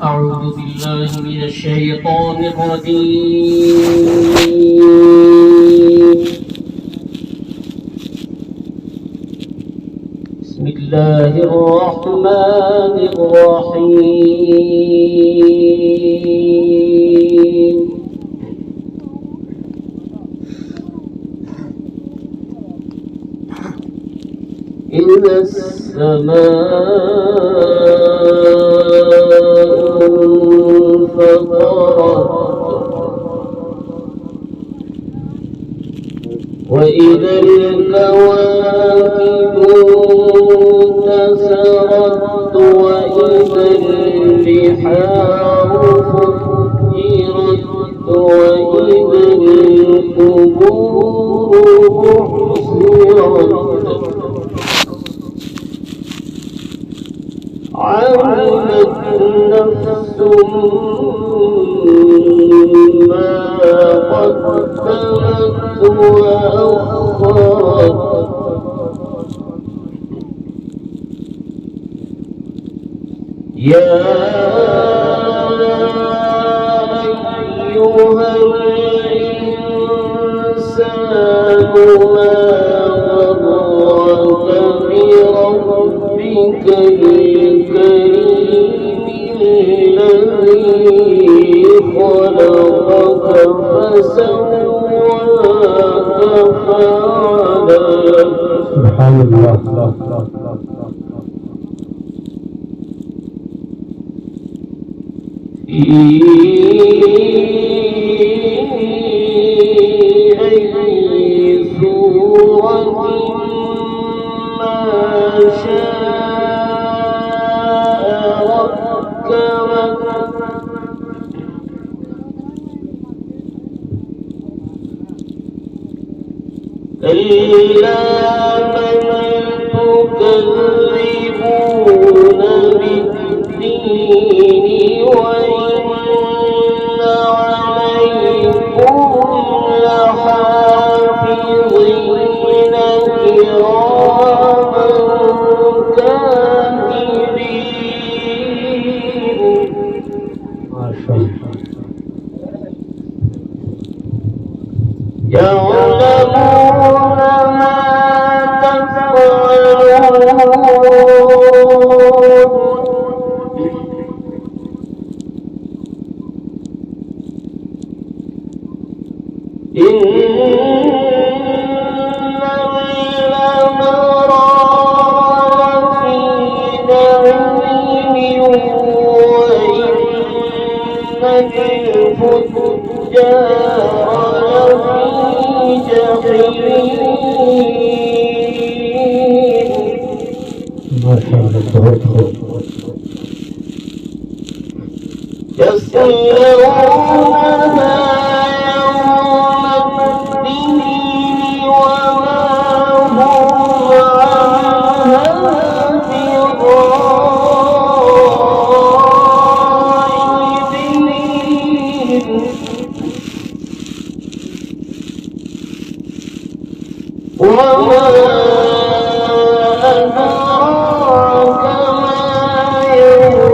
أعوذ بالله من الشيطان الرجيم. بسم الله الرحمن الرحيم. إذا السماء انفطرت وإذا الكواكب انتثرت وإذا البحار فجرت وإذا القبور بعثرت علمت نفس ما قدمت وأخرت يا أيها الإنسان ما غرك بربك الكريم الذي خلقك فسواك فعدلك. سبحان الله. في أي سورة ما شاء ركبك كلا بل تكذبون بالدين وإن عليكم لحافظين كراما كاتبين. ما شاء الله. يعلمون ما تفعلون. إن الأبرار لفي نعيم وإن الفجار لفي جحيم. ما شاء الله. يصلونها يوم الدين وما هم عنها بغائبين. وما أدراك ما يوم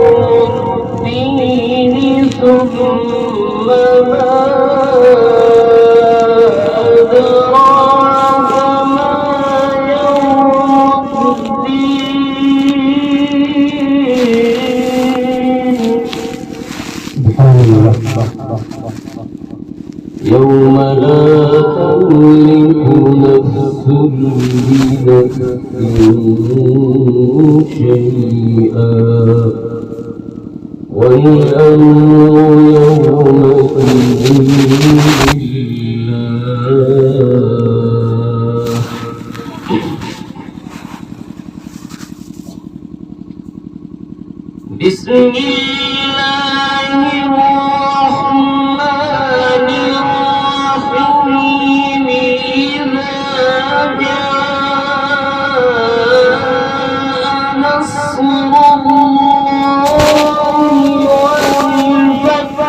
الدين ثم ما أدراك ما يوم الدين. سبحان الله. يوم لا تملك نفس لنفس شيئا والأمر يومئذ لله. بسم الله الرحمن الرحيم. إذا جاء نصر الله والفتح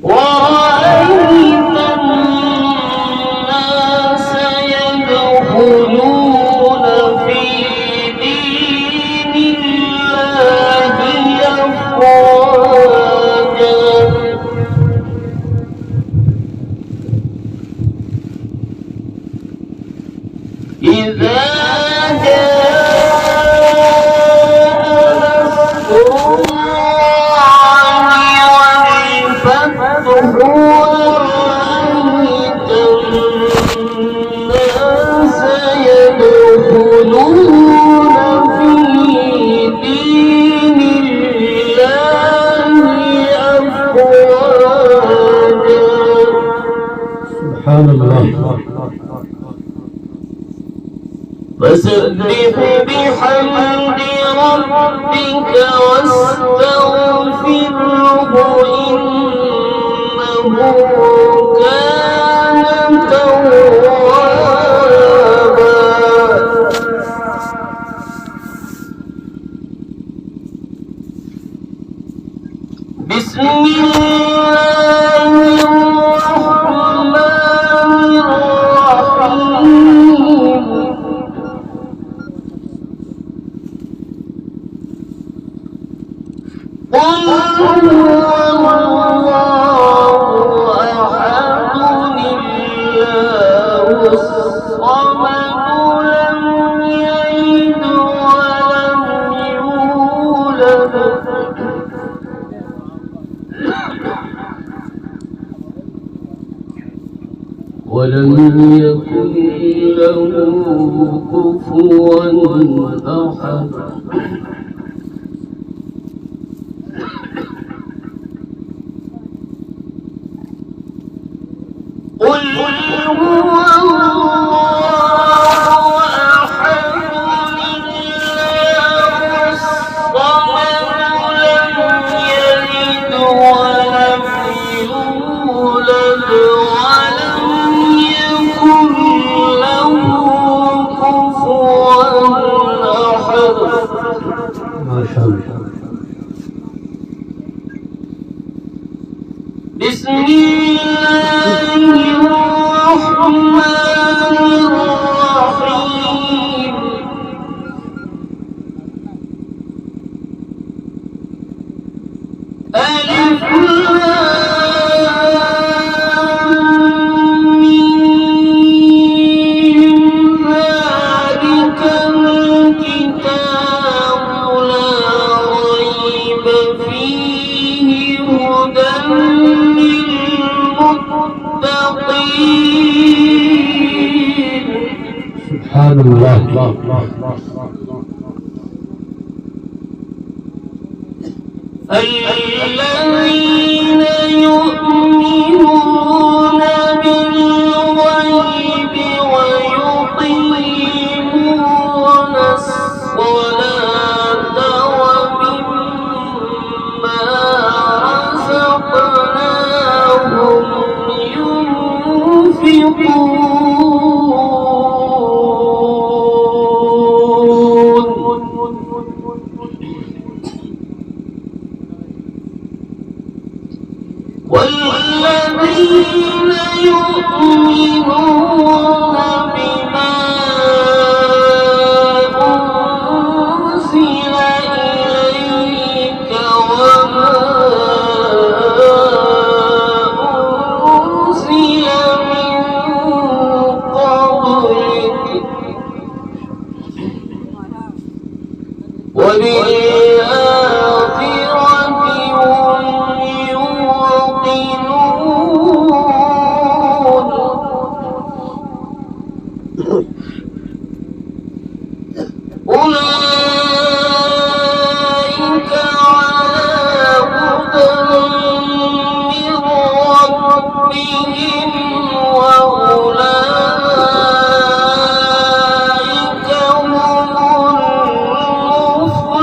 ورأيت الناس يدخلون في دين فسبح بحمد ربك واستغفره إنه كان توابا. بسم الله الرحمن الرحيم. قل هو الله أحد الله الصمد لم يلد ولم يولد ولم يكن له كفوا أحد. قل هو الله أحد الله الصمد لم يلد ولم يولد ولم يكن له كفوا أحد. ما شاء الله. بسم الله الرحمن الرحيم. ألف لام ميم ذلك الكتاب لا ريب فيه هدى للمتقين. سبحان الله. الذين يؤمنون بالغيب ويقيمون الصلاة ومما رزقناهم ينفقون. والذين يؤمنون بما أنزل إليك وما أنزل من قبلك وبالآخرة هم يوقنون. أولئك على هدى من ربهم وأولئك هم المفلحون.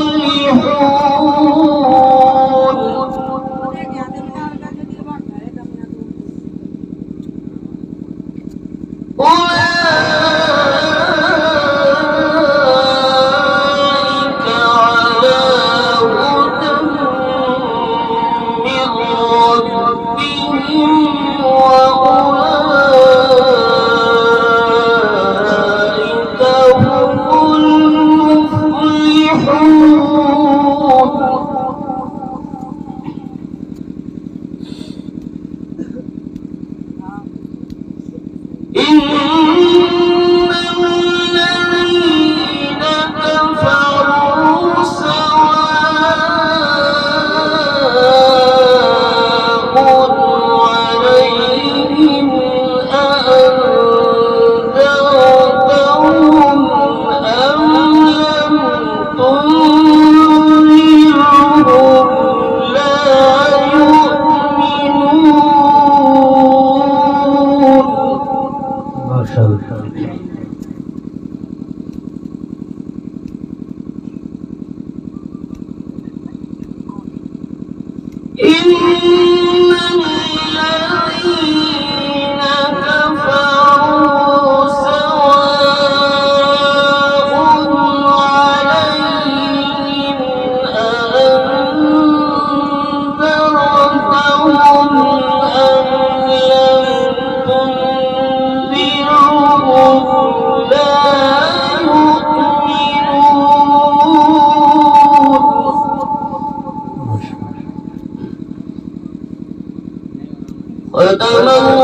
إن الذين كفروا سواء عليهم أأنذرتهم أم لم تنذرهم لا يؤمنون. ختم